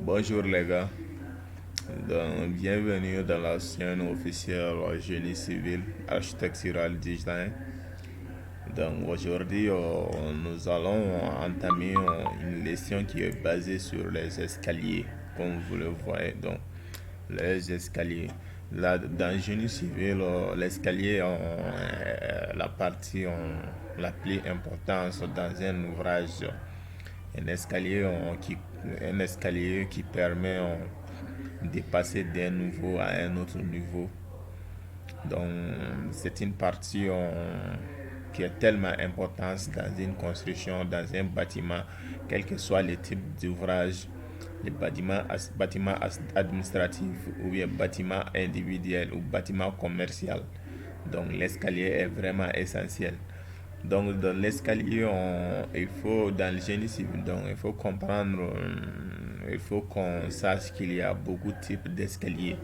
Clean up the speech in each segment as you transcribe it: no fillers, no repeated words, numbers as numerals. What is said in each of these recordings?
Bonjour les gars, bienvenue dans la chaîne officielle Génie civil architectural design. Donc aujourd'hui, nous allons entamer une leçon qui est basée sur les escaliers, comme vous le voyez. Donc les escaliers. Là, dans Génie civil, l'escalier est la partie la plus importante dans un ouvrage. Un escalier, un escalier qui permet de passer d'un niveau à un autre niveau. Donc, c'est une partie qui est tellement importante dans une construction, dans un bâtiment, quel que soit le type d'ouvrage, les bâtiments administratifs ou bien bâtiment individuel ou bâtiment commercial. Donc, l'escalier est vraiment essentiel. Donc, dans l'escalier, il faut, dans le génie civil, donc, il faut comprendre, il faut qu'on sache qu'il y a beaucoup de types d'escaliers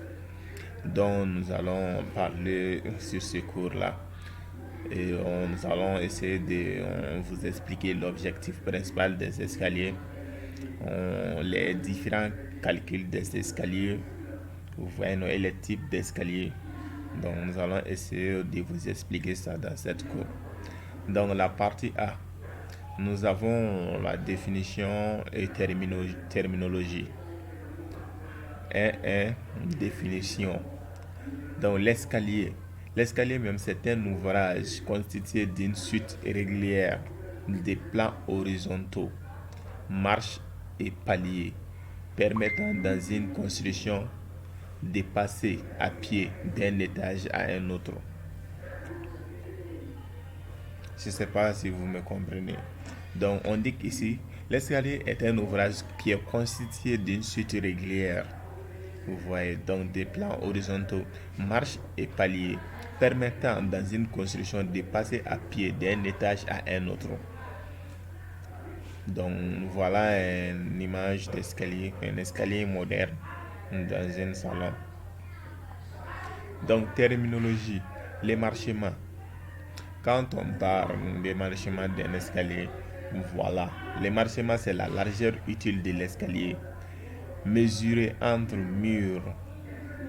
dont nous allons parler sur ce cours-là. Et nous allons essayer de vous expliquer l'objectif principal des escaliers, les différents calculs des escaliers, vous voyez, et les types d'escaliers. Donc, nous allons essayer de vous expliquer ça dans cette cours. Dans la partie A, nous avons la définition et terminologie. 1. Définition. Donc l'escalier. L'escalier même, c'est un ouvrage constitué d'une suite régulière de plans horizontaux, marches et paliers, permettant dans une construction de passer à pied d'un étage à un autre. Je ne sais pas si vous me comprenez. Donc on dit qu'ici, l'escalier est un ouvrage qui est constitué d'une suite régulière. Vous voyez donc des plans horizontaux, marches et paliers, permettant dans une construction de passer à pied d'un étage à un autre. Donc voilà une image d'escalier, un escalier moderne dans un salon. Donc terminologie, les marchements. Quand on parle des marchements d'un escalier, voilà, les marchements c'est la largeur utile de l'escalier, mesurée entre murs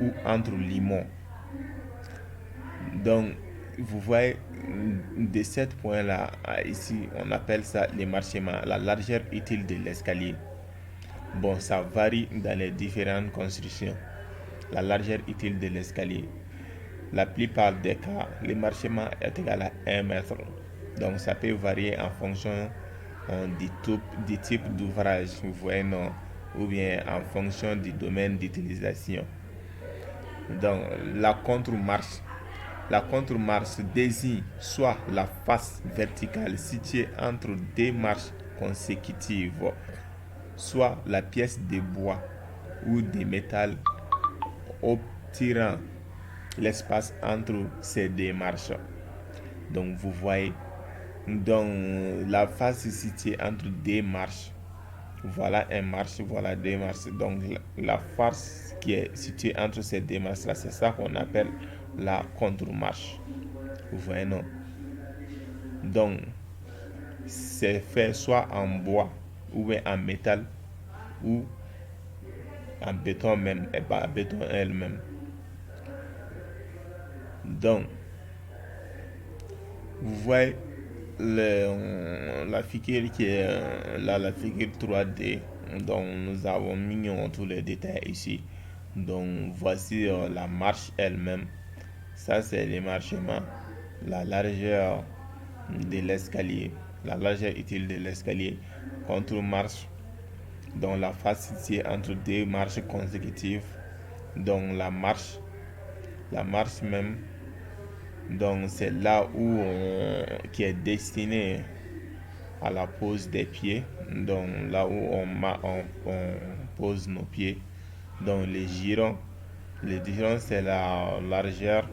ou entre limons. Donc, vous voyez, de ce point-là, ici, on appelle ça les marchements, la largeur utile de l'escalier. Bon, ça varie dans les différentes constructions. La largeur utile de l'escalier. La plupart des cas, le marchement est égal à 1 mètre. Donc, ça peut varier en fonction du type d'ouvrage, vous voyez, non, ou bien en fonction du domaine d'utilisation. Donc, la contre-marche. La contre-marche désigne soit la face verticale située entre deux marches consécutives, soit la pièce de bois ou de métal obtirant l'espace entre ces deux marches. Donc vous voyez, donc la face située entre deux marches, voilà un marche, voilà deux marches. Donc la face qui est située entre ces deux marches là, c'est ça qu'on appelle la contre-marche. Vous voyez, non? Donc c'est fait soit en bois ou en métal ou en béton même, et pas en béton elle-même. Donc vous voyez la figure qui est là, la figure 3D. Donc nous avons mis tous les détails ici. Donc voici la marche elle-même. Ça c'est le marchement, la largeur de l'escalier, la largeur utile de l'escalier. Contre marche, donc la face située entre deux marches consécutives. Donc la marche même, donc c'est là où qui est destiné à la pose des pieds, donc là où on pose nos pieds. Donc les girons c'est la largeur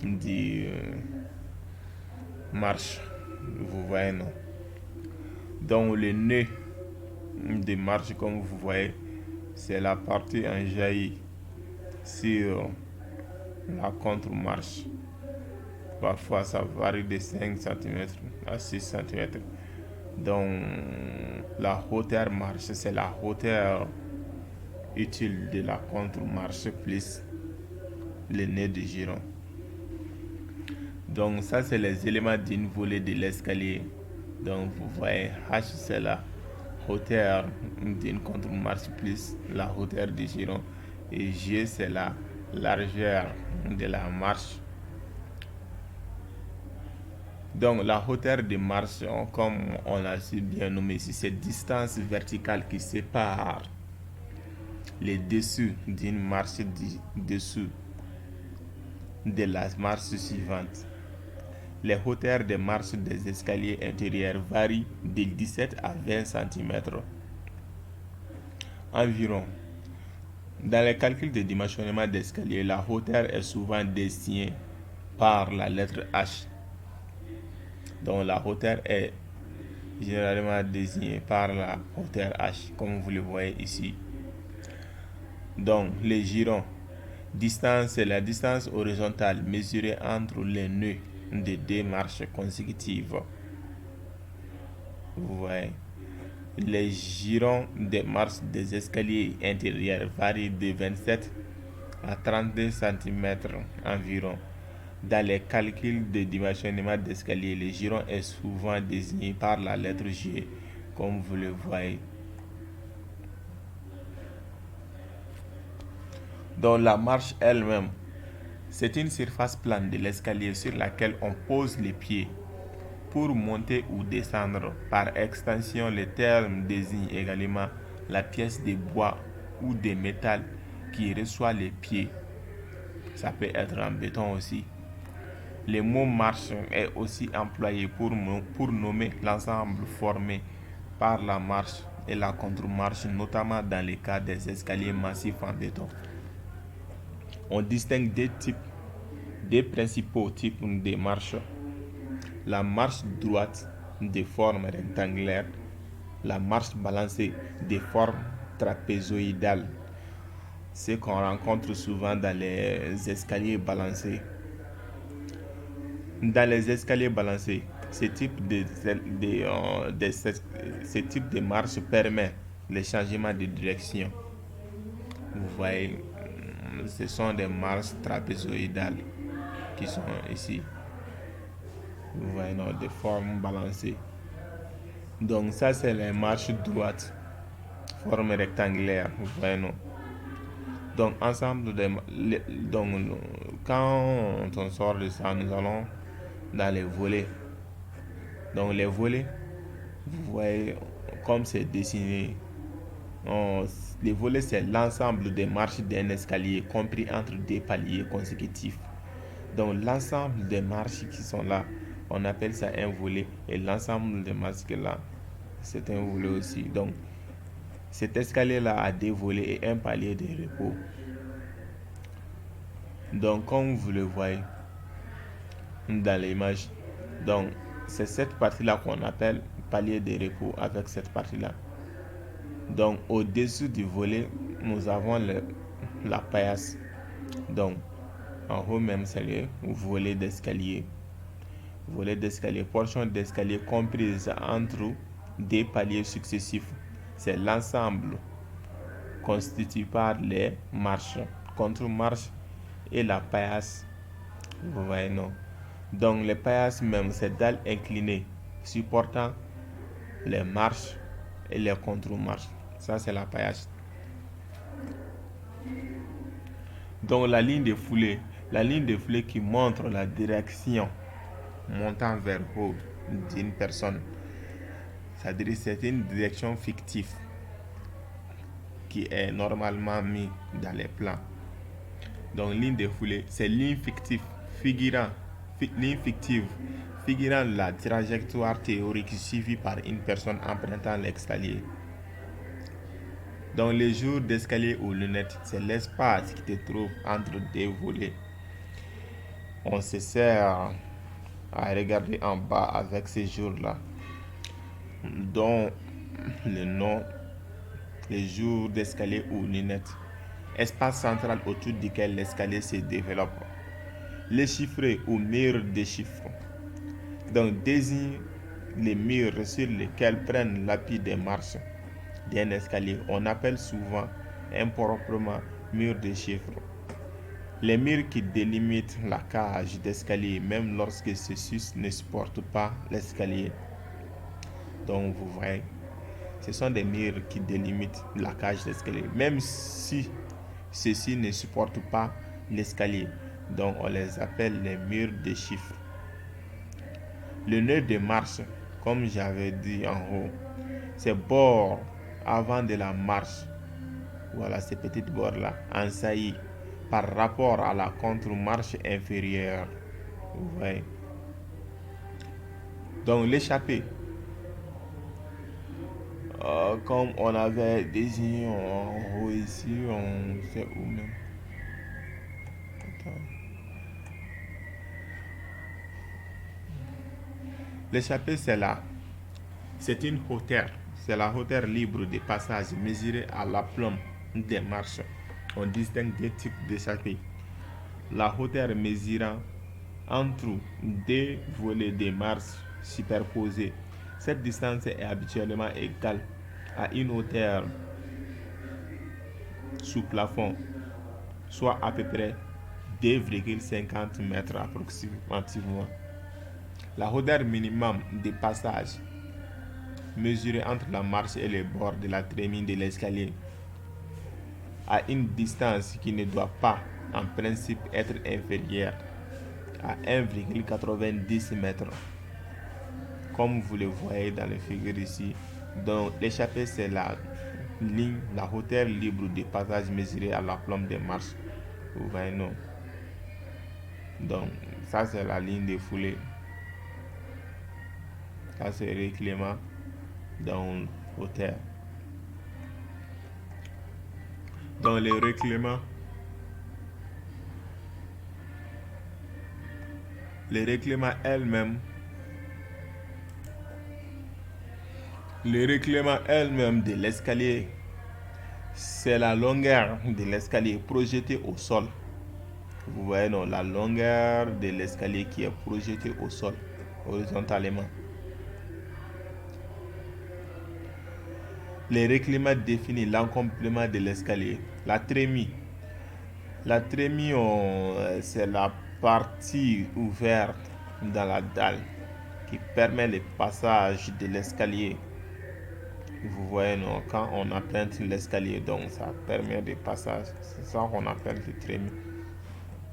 du marche, vous voyez, non? Donc le nœud de marche, comme vous voyez, c'est la partie en jaillit sur la contre-marche. Parfois ça varie de 5 cm à 6 cm. Donc, la hauteur marche, c'est la hauteur utile de la contre-marche plus le nez de giron. Donc, ça, c'est les éléments d'une volée de l'escalier. Donc, vous voyez, H, c'est la hauteur d'une contre-marche plus la hauteur du giron. Et G, c'est la largeur de la marche. Donc, la hauteur de marche, comme on l'a si bien nommé ici, c'est distance verticale qui sépare les dessus d'une marche dessous de la marche suivante. Les hauteurs des marches des escaliers intérieurs varient de 17 à 20 cm environ. Dans les calculs de dimensionnement d'escalier, la hauteur est souvent désignée par la lettre H. Donc la hauteur est généralement désignée par la hauteur H, comme vous le voyez ici. Donc les girons. Distance, c'est la distance horizontale mesurée entre les nœuds de deux marches consécutives. Vous voyez. Les girons des marches des escaliers intérieurs varient de 27 à 32 cm environ. Dans les calculs de dimensionnement d'escalier, le giron est souvent désigné par la lettre G, comme vous le voyez. Donc la marche elle-même, c'est une surface plane de l'escalier sur laquelle on pose les pieds pour monter ou descendre. Par extension, le terme désigne également la pièce de bois ou de métal qui reçoit les pieds. Ça peut être en béton aussi. Le mot marche est aussi employé pour nommer l'ensemble formé par la marche et la contre-marche, notamment dans le cas des escaliers massifs en béton. On distingue deux principaux types de marches. La marche droite de forme rectangulaire, la marche balancée de forme trapézoïdale, ce qu'on rencontre souvent dans les escaliers balancés. Dans les escaliers balancés, ce type de marche permet le changement de direction. Vous voyez, ce sont des marches trapézoïdales qui sont ici. Vous voyez, non, de forme balancée. Donc ça, c'est les marches droites, forme rectangulaire. Vous voyez, non. Donc ensemble, quand on sort de ça, nous allons dans les volets. Donc les volets, vous voyez comme c'est dessiné. Les volets, c'est l'ensemble des marches d'un escalier compris entre deux paliers consécutifs. Donc l'ensemble des marches qui sont là, on appelle ça un volet, et l'ensemble des marches qui est là, c'est un volet aussi. Donc cet escalier là a deux volets et un palier de repos. Donc comme vous le voyez dans l'image, donc c'est cette partie là qu'on appelle palier de repos avec cette partie là. Donc au-dessus du volet, nous avons la paillasse. Donc en haut même, c'est le volet d'escalier. Volet d'escalier, portion d'escalier comprise entre deux paliers successifs. C'est l'ensemble constitué par les marches, contre-marches et la paillasse. Vous voyez, non? Donc les paillasses même, c'est dalles inclinées supportant les marches et les contre-marches. Ça, c'est la paillasse. Donc la ligne de foulée qui montre la direction montant vers haut d'une personne, c'est-à-dire c'est une direction fictive qui est normalement mise dans les plans. Donc ligne de foulée, c'est ligne fictive figurant la trajectoire théorique suivie par une personne empruntant l'escalier. Donc les jours d'escalier aux lunettes, c'est l'espace qui te trouve entre deux volets. On se sert à regarder en bas avec ces jours-là, dont le nom, les jours d'escalier aux lunettes. Espace central autour duquel l'escalier se développe. Les chiffrés ou murs des chiffres. Donc désigne les murs sur lesquels prennent l'appui des marches d'un escalier. On appelle souvent improprement murs de chiffres. Les murs qui délimitent la cage d'escalier, même lorsque ceux-ci ne supportent pas l'escalier. Donc vous voyez, ce sont des murs qui délimitent la cage d'escalier, même si ceux-ci ne supportent pas l'escalier. Donc on les appelle les murs de chiffres. Le nœud de marche, comme j'avais dit en haut, ces bords avant de la marche, voilà ces petites bords là, en saillie par rapport à la contre-marche inférieure. Vous voyez. Donc l'échappée, comme on avait désigné en haut ici, on sait où même. L'échappée, c'est là. C'est une hauteur. C'est la hauteur libre de passage mesurée à l'aplomb des marches. On distingue deux types d'échappées. La hauteur mesurant entre deux volets de marches superposées. Cette distance est habituellement égale à une hauteur sous plafond, soit à peu près 2,50 mètres approximativement. La hauteur minimum de passage mesurée entre la marche et les bords de la trémie de l'escalier à une distance qui ne doit pas en principe être inférieure à 1,90 mètres, comme vous le voyez dans le figure ici. Donc l'échappée, c'est la ligne, la hauteur libre de passage mesurée à l'aplomb des marches. Vous voyez, non? Donc ça, c'est la ligne de foulée. Ça, c'est le reclément dans hauteur. Dans les recléments, elles-mêmes de l'escalier, c'est la longueur de l'escalier projetée au sol. Vous voyez, non, la longueur de l'escalier qui est projetée au sol horizontalement. Les recléments définissent l'accomplement de l'escalier. La trémie, c'est la partie ouverte dans la dalle qui permet le passage de l'escalier. Vous voyez, non, quand on emprunte l'escalier, donc ça permet de passage. C'est ça qu'on appelle le trémie.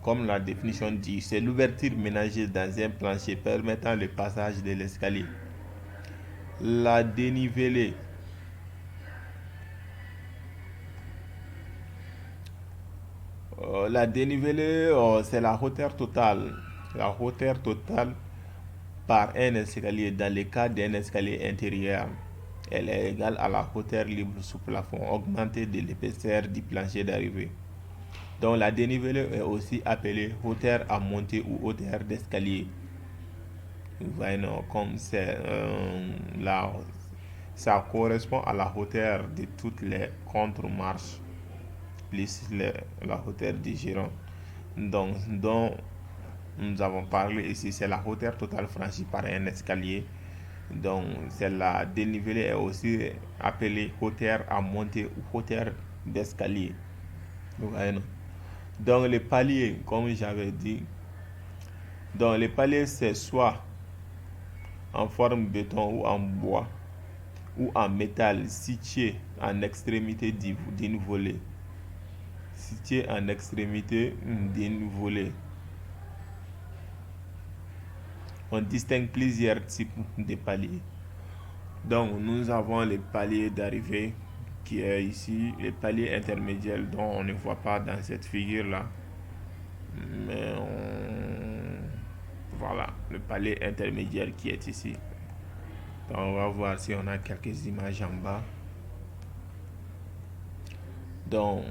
Comme la définition dit, c'est l'ouverture ménagée dans un plancher permettant le passage de l'escalier. La dénivelée, c'est la hauteur totale. La hauteur totale par un escalier. Dans le cas d'un escalier intérieur, elle est égale à la hauteur libre sous plafond augmentée de l'épaisseur du plancher d'arrivée. Donc la dénivelée est aussi appelée hauteur à monter ou hauteur d'escalier. Vous voyez, non, comme c'est ça correspond à la hauteur de toutes les contre-marches plus la hauteur du giron. Donc, dont nous avons parlé ici, c'est la hauteur totale franchie par un escalier. Donc, c'est la dénivelée est aussi appelée hauteur à monter ou hauteur d'escalier. Vous voyez, non? Donc, les paliers, comme j'avais dit, donc les paliers, c'est soit en forme béton ou en bois ou en métal situé en extrémité d'une volée. On distingue plusieurs types de paliers. Donc nous avons le palier d'arrivée qui est ici, le palier intermédiaire dont on ne voit pas dans cette figure là, mais voilà le palier intermédiaire qui est ici. Donc on va voir si on a quelques images en bas. Donc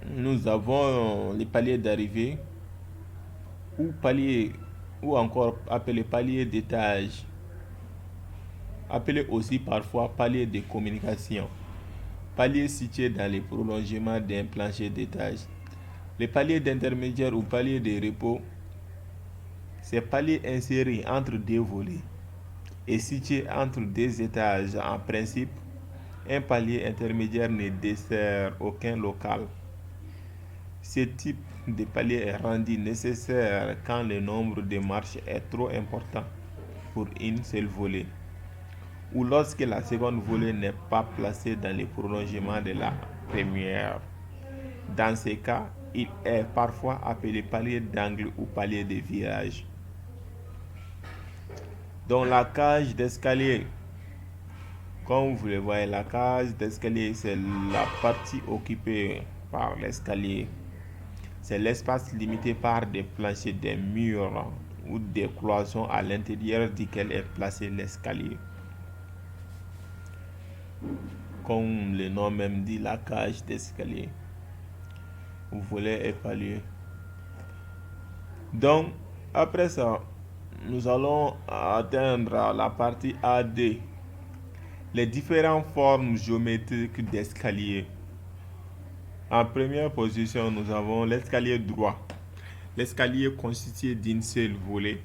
nous avons les paliers d'arrivée ou encore appelé palier d'étage, appelé aussi parfois palier de communication, palier situé dans le prolongement d'un plancher d'étage. Les paliers d'intermédiaire ou palier de repos, c'est palier inséré entre deux volets est situé entre deux étages. En principe, un palier intermédiaire ne dessert aucun local. Ce type de palier est rendu nécessaire quand le nombre de marches est trop important pour une seule volée, ou lorsque la seconde volée n'est pas placée dans le prolongement de la première. Dans ces cas, il est parfois appelé palier d'angle ou palier de virage. Donc la cage d'escalier, comme vous le voyez, la cage d'escalier, c'est la partie occupée par l'escalier. C'est l'espace limité par des planchers, des murs ou des cloisons à l'intérieur duquel est placé l'escalier. Comme le nom même dit, la cage d'escalier. Vous voulez évaluer. Donc, après ça, nous allons atteindre la partie AD. Les différentes formes géométriques d'escalier. En première position, nous avons l'escalier droit. L'escalier constitué d'une seule volée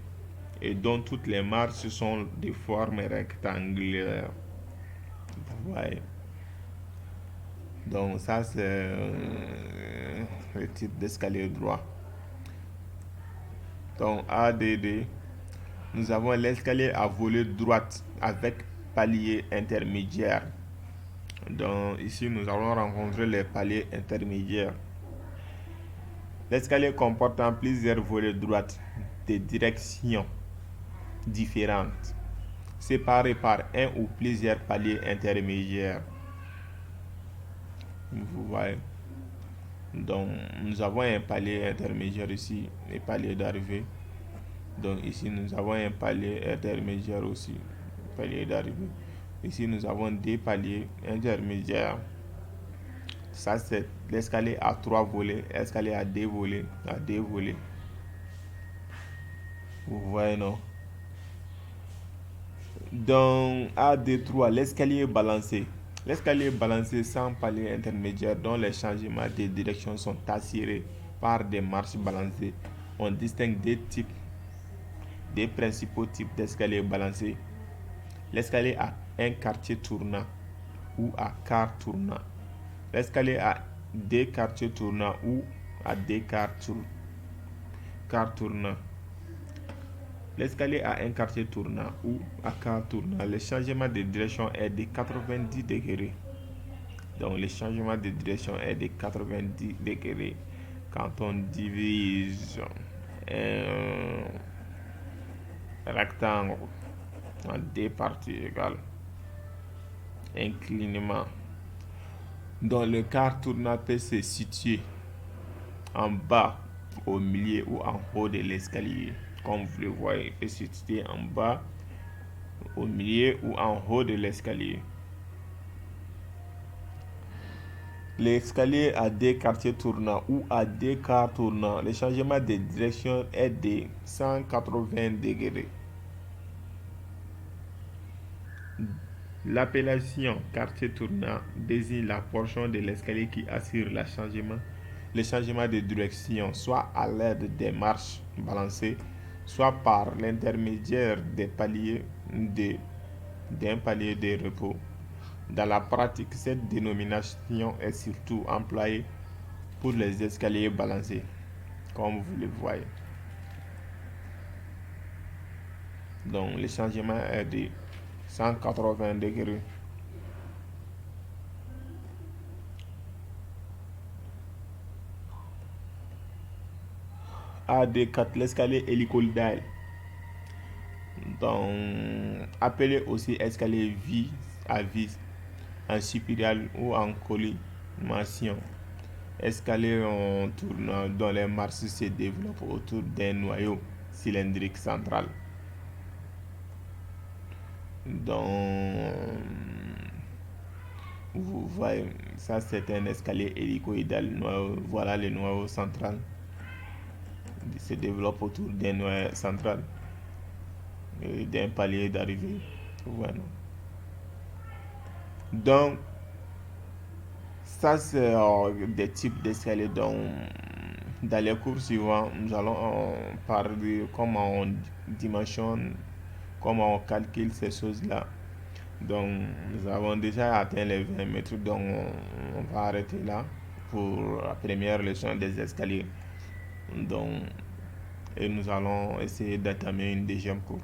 et dont toutes les marches sont de forme rectangulaire. Vous voyez. Donc ça c'est le type d'escalier droit. Donc ADD, nous avons l'escalier à volée droite avec palier intermédiaire. Donc ici nous allons rencontrer les paliers intermédiaires. L'escalier comportant plusieurs volées droites de directions différentes, séparées par un ou plusieurs paliers intermédiaires. Vous voyez. Donc nous avons un palier intermédiaire ici, et palier d'arrivée. Donc ici nous avons un palier intermédiaire aussi, palier d'arrivée. Ici nous avons des paliers intermédiaires. Ça c'est l'escalier à 3 volets, escalier à 2 volets, Vous voyez, non? Donc AD3, l'escalier balancé. L'escalier balancé sans palier intermédiaire dont les changements de direction sont assurés par des marches balancées. On distingue des principaux types d'escaliers balancés. L'escalier à un quartier tournant ou à quart tournant. L'escalier à deux quartiers tournants ou à deux quarts tournants. L'escalier à un quartier tournant ou à quart tournant, le changement de direction est de 90 degrés. Donc le changement de direction est de 90 degrés quand on divise un rectangle en deux parties égales inclinément. Donc le quart tournant peut se situer en bas, au milieu ou en haut de l'escalier. Comme vous le voyez, il peut se situer en bas, au milieu ou en haut de l'escalier. L'escalier à deux quartiers tournants ou à deux quarts tournants, le changement de direction est de 180 degrés. L'appellation quartier tournant désigne la portion de l'escalier qui assure le changement de direction, soit à l'aide des marches balancées, soit par l'intermédiaire des paliers d'un palier de repos. Dans la pratique, cette dénomination est surtout employée pour les escaliers balancés, comme vous le voyez. Donc le changement est de 180 degrés. AD4, l'escalier hélicoïdal. Donc appelé aussi escalier à vis en spirale ou en collimation. Escalier en tournant dont les marches se développent autour d'un noyau cylindrique central. Donc vous voyez, ça c'est un escalier hélicoïdal. Voilà le noyau central. Il se développe autour d'un noyau central et d'un palier d'arrivée. Voilà. Donc ça c'est des types d'escaliers. Donc dans les cours suivants, nous allons parler de comment on dimensionne comment on calcule ces choses-là. Donc, nous avons déjà atteint les 20 mètres, donc on va arrêter là pour la première leçon des escaliers. Donc, et nous allons essayer d'entamer une deuxième cours.